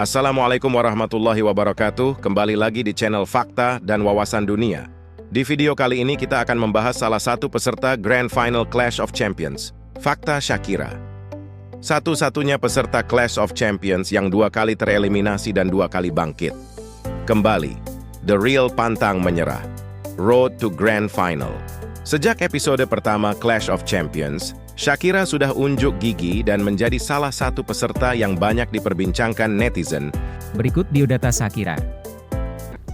Assalamualaikum warahmatullahi wabarakatuh. Kembali lagi di channel Fakta dan Wawasan Dunia. Di video kali ini kita akan membahas salah satu peserta Grand Final Clash of Champions, Fakta Shakira. Satu-satunya peserta Clash of Champions yang 2 kali tereliminasi dan 2 kali bangkit. Kembali, The Real pantang menyerah. Road to Grand Final. Sejak episode pertama Clash of Champions, Shakira sudah unjuk gigi dan menjadi salah satu peserta yang banyak diperbincangkan netizen. Berikut biodata Shakira.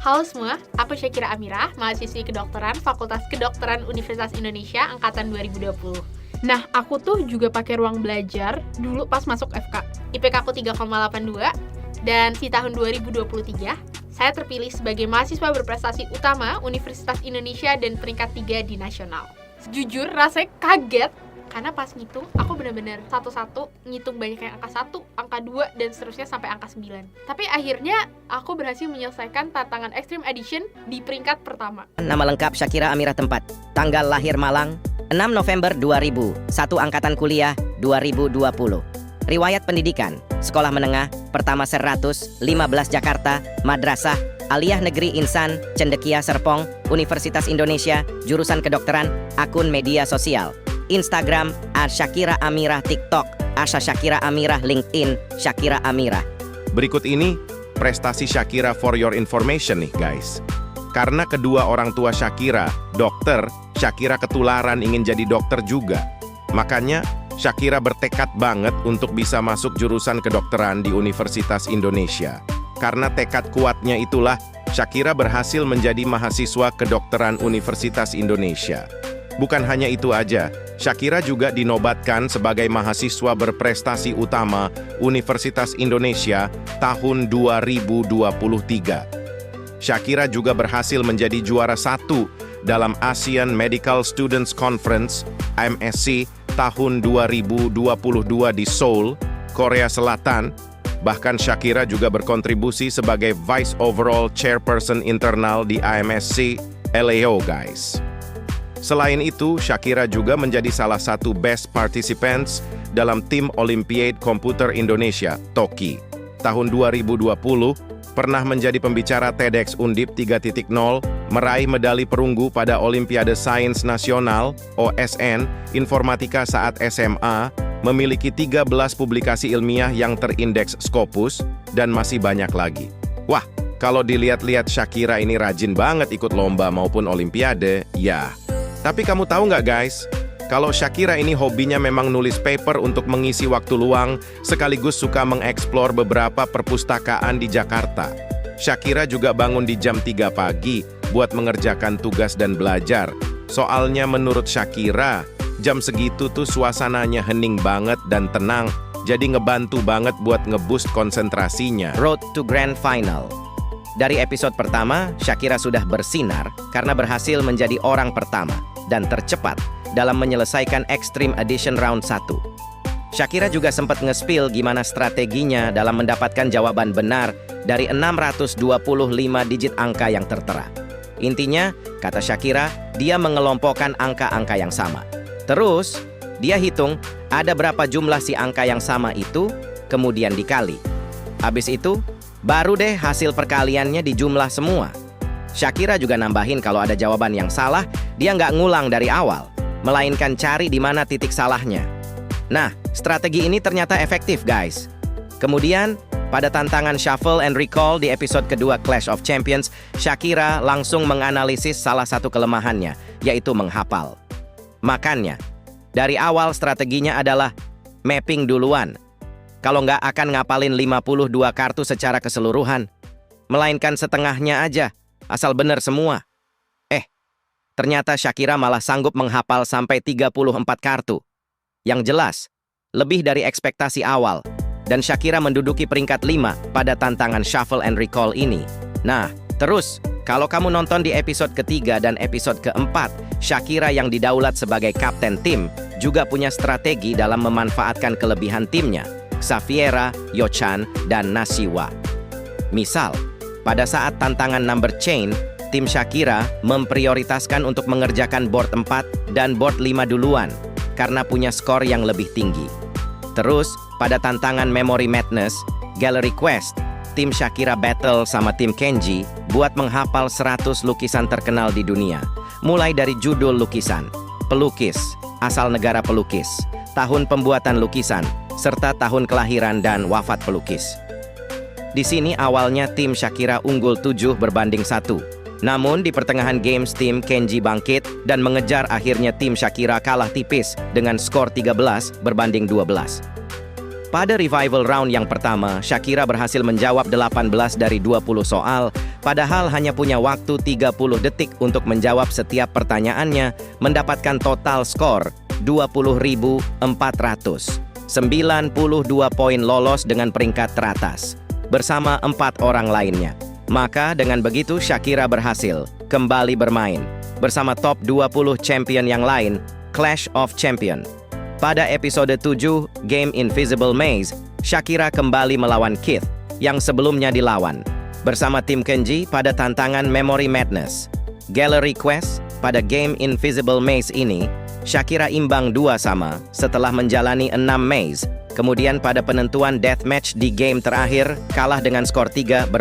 Halo semua, aku Shakira Amirah, mahasiswi kedokteran Fakultas Kedokteran Universitas Indonesia Angkatan 2020. Nah, aku tuh juga pakai ruang belajar dulu pas masuk FK. IPK aku 3,82, dan di tahun 2023, saya terpilih sebagai mahasiswa berprestasi utama Universitas Indonesia dan peringkat 3 di nasional. Jujur, rasanya kaget. Karena pas ngitung, aku benar-benar satu-satu ngitung banyak yang angka 1, angka 2, dan seterusnya sampai angka 9. Tapi akhirnya, aku berhasil menyelesaikan tantangan Extreme Edition di peringkat pertama. Nama lengkap Shakira Amirah Tempat. Tanggal lahir Malang, 6 November 2000. 1 angkatan kuliah, 2020. Riwayat pendidikan, sekolah menengah, pertama 115 Jakarta, Madrasah, Aliyah Negeri Insan, Cendekia Serpong, Universitas Indonesia, jurusan kedokteran, akun media sosial. Instagram, @Shakira Amirah, TikTok, @Shakira Amirah, LinkedIn, Shakira Amirah. Berikut ini prestasi Shakira for your information nih guys. Karena kedua orang tua Shakira, dokter, Shakira ketularan ingin jadi dokter juga. Makanya Shakira bertekad banget untuk bisa masuk jurusan kedokteran di Universitas Indonesia. Karena tekad kuatnya itulah Shakira berhasil menjadi mahasiswa kedokteran Universitas Indonesia. Bukan hanya itu aja, Shakira juga dinobatkan sebagai mahasiswa berprestasi utama Universitas Indonesia tahun 2023. Shakira juga berhasil menjadi juara 1 dalam Asian Medical Students Conference (AMSC) tahun 2022 di Seoul, Korea Selatan. Bahkan Shakira juga berkontribusi sebagai Vice Overall Chairperson Internal di AMSC LAO guys. Selain itu, Shakira juga menjadi salah satu best participants dalam tim Olympiade Komputer Indonesia, TOKI. Tahun 2020, pernah menjadi pembicara TEDx Undip 3.0, meraih medali perunggu pada Olimpiade Sains Nasional, OSN, Informatika saat SMA, memiliki 13 publikasi ilmiah yang terindeks Scopus, dan masih banyak lagi. Wah, kalau dilihat-lihat Shakira ini rajin banget ikut lomba maupun Olimpiade, ya. Tapi kamu tahu nggak guys, kalau Shakira ini hobinya memang nulis paper untuk mengisi waktu luang, sekaligus suka mengeksplor beberapa perpustakaan di Jakarta. Shakira juga bangun di jam 3 pagi buat mengerjakan tugas dan belajar. Soalnya menurut Shakira, jam segitu tuh suasananya hening banget dan tenang, jadi ngebantu banget buat ngeboost konsentrasinya. Road to Grand Final. Dari episode pertama, Shakira sudah bersinar karena berhasil menjadi orang pertama dan tercepat dalam menyelesaikan Extreme Edition Round 1. Shakira juga sempat nge-spill gimana strateginya dalam mendapatkan jawaban benar dari 625 digit angka yang tertera. Intinya, kata Shakira, dia mengelompokkan angka-angka yang sama. Terus, dia hitung ada berapa jumlah si angka yang sama itu, kemudian dikali. Habis itu, baru deh hasil perkaliannya dijumlah semua. Shakira juga nambahin kalau ada jawaban yang salah, dia nggak ngulang dari awal, melainkan cari di mana titik salahnya. Nah, strategi ini ternyata efektif guys. Kemudian, pada tantangan Shuffle and Recall di episode kedua Clash of Champions, Shakira langsung menganalisis salah satu kelemahannya, yaitu menghafal. Makanya, dari awal strateginya adalah mapping duluan. Kalau nggak akan ngapalin 52 kartu secara keseluruhan, melainkan setengahnya aja, asal benar semua. Ternyata Shakira malah sanggup menghafal sampai 34 kartu. Yang jelas, lebih dari ekspektasi awal, dan Shakira menduduki peringkat 5 pada tantangan Shuffle and Recall ini. Nah, terus, kalau kamu nonton di episode ketiga dan episode keempat, Shakira yang didaulat sebagai kapten tim, juga punya strategi dalam memanfaatkan kelebihan timnya, Xaviera, Yochan, dan Nasiwa. Misal, pada saat tantangan number chain, tim Shakira memprioritaskan untuk mengerjakan board 4 dan board 5 duluan, karena punya skor yang lebih tinggi. Terus, pada tantangan Memory Madness, Gallery Quest, tim Shakira battle sama tim Kenji buat menghafal 100 lukisan terkenal di dunia. Mulai dari judul lukisan, pelukis, asal negara pelukis, tahun pembuatan lukisan, serta tahun kelahiran dan wafat pelukis. Di sini awalnya tim Shakira unggul 7-1. Namun di pertengahan games tim Kenji bangkit dan mengejar, akhirnya tim Shakira kalah tipis dengan skor 13-12. Pada revival round yang pertama, Shakira berhasil menjawab 18 dari 20 soal, padahal hanya punya waktu 30 detik untuk menjawab setiap pertanyaannya, mendapatkan total skor 20.400. 92 poin, lolos dengan peringkat teratas, bersama 4 orang lainnya. Maka dengan begitu Shakira berhasil kembali bermain bersama top 20 champion yang lain, Clash of Champion. Pada episode 7, Game Invisible Maze, Shakira kembali melawan Keith yang sebelumnya dilawan. Bersama tim Kenji pada tantangan Memory Madness. Gallery Quest, pada Game Invisible Maze ini, Shakira imbang 2-2 setelah menjalani 6 maze. Kemudian pada penentuan deathmatch di game terakhir, kalah dengan skor 3-2.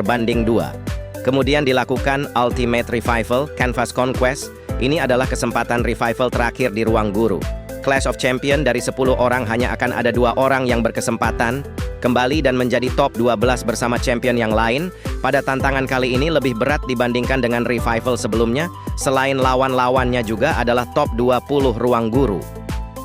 Kemudian dilakukan Ultimate Revival, Canvas Conquest. Ini adalah kesempatan revival terakhir di ruang guru. Clash of Champion, dari 10 orang hanya akan ada 2 orang yang berkesempatan kembali dan menjadi top 12 bersama champion yang lain. Pada tantangan kali ini lebih berat dibandingkan dengan revival sebelumnya, selain lawan-lawannya juga adalah top 20 ruang guru.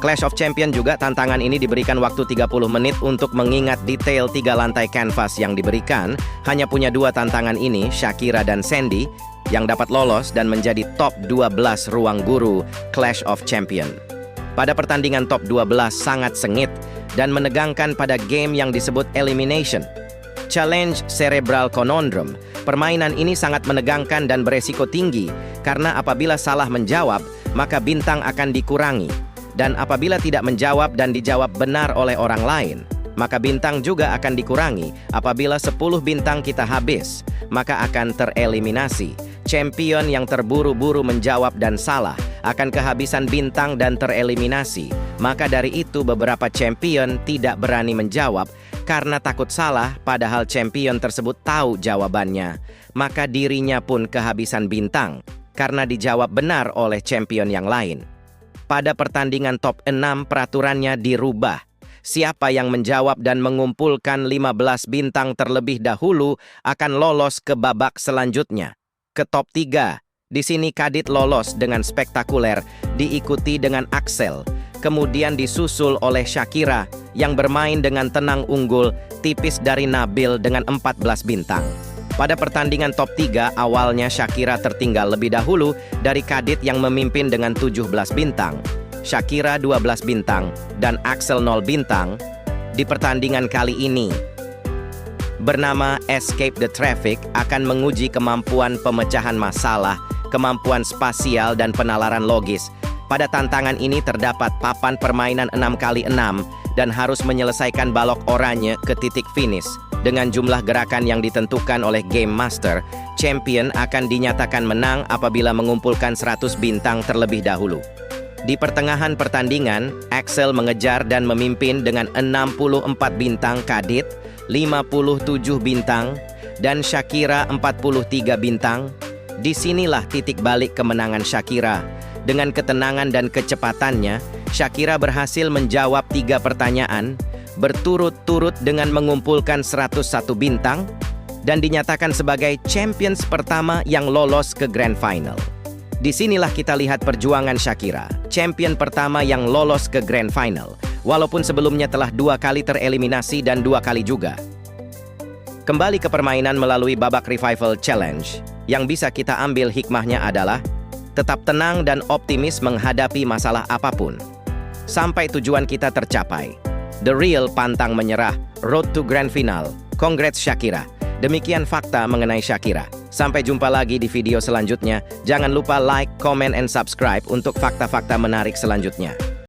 Clash of Champion juga tantangan ini diberikan waktu 30 menit untuk mengingat detail 3 lantai kanvas yang diberikan. Hanya punya 2 tantangan ini, Shakira dan Sandy, yang dapat lolos dan menjadi top 12 ruang guru Clash of Champion. Pada pertandingan top 12 sangat sengit dan menegangkan pada game yang disebut Elimination. Challenge Cerebral Conundrum. Permainan ini sangat menegangkan dan beresiko tinggi, karena apabila salah menjawab, maka bintang akan dikurangi. Dan apabila tidak menjawab dan dijawab benar oleh orang lain, maka bintang juga akan dikurangi. Apabila 10 bintang kita habis, maka akan tereliminasi. Champion yang terburu-buru menjawab dan salah akan kehabisan bintang dan tereliminasi. Maka dari itu beberapa champion tidak berani menjawab karena takut salah, padahal champion tersebut tahu jawabannya. Maka dirinya pun kehabisan bintang karena dijawab benar oleh champion yang lain. Pada pertandingan top 6 peraturannya dirubah. Siapa yang menjawab dan mengumpulkan 15 bintang terlebih dahulu akan lolos ke babak selanjutnya, ke top 3. Di sini Kadit lolos dengan spektakuler, diikuti dengan Axel. Kemudian disusul oleh Shakira yang bermain dengan tenang unggul, tipis dari Nabil dengan 14 bintang. Pada pertandingan top 3, awalnya Shakira tertinggal lebih dahulu dari Kadit yang memimpin dengan 17 bintang. Shakira 12 bintang dan Axel 0 bintang. Di pertandingan kali ini, bernama Escape the Traffic, akan menguji kemampuan pemecahan masalah, kemampuan spasial, dan penalaran logis. Pada tantangan ini terdapat papan permainan 6x6 dan harus menyelesaikan balok oranye ke titik finish. Dengan jumlah gerakan yang ditentukan oleh Game Master, champion akan dinyatakan menang apabila mengumpulkan 100 bintang terlebih dahulu. Di pertengahan pertandingan, Axel mengejar dan memimpin dengan 64 bintang Kadit, 57 bintang, dan Shakira 43 bintang. Disinilah titik balik kemenangan Shakira. Dengan ketenangan dan kecepatannya, Shakira berhasil menjawab 3 pertanyaan berturut-turut dengan mengumpulkan 101 bintang dan dinyatakan sebagai champions pertama yang lolos ke Grand Final. Disinilah kita lihat perjuangan Shakira, champion pertama yang lolos ke Grand Final, walaupun sebelumnya telah 2 kali tereliminasi dan 2 kali juga. Kembali ke permainan melalui babak Revival Challenge, yang bisa kita ambil hikmahnya adalah tetap tenang dan optimis menghadapi masalah apapun, sampai tujuan kita tercapai. The real pantang menyerah, road to grand final. Congrats Shakira. Demikian fakta mengenai Shakira. Sampai jumpa lagi di video selanjutnya. Jangan lupa like, comment, and subscribe untuk fakta-fakta menarik selanjutnya.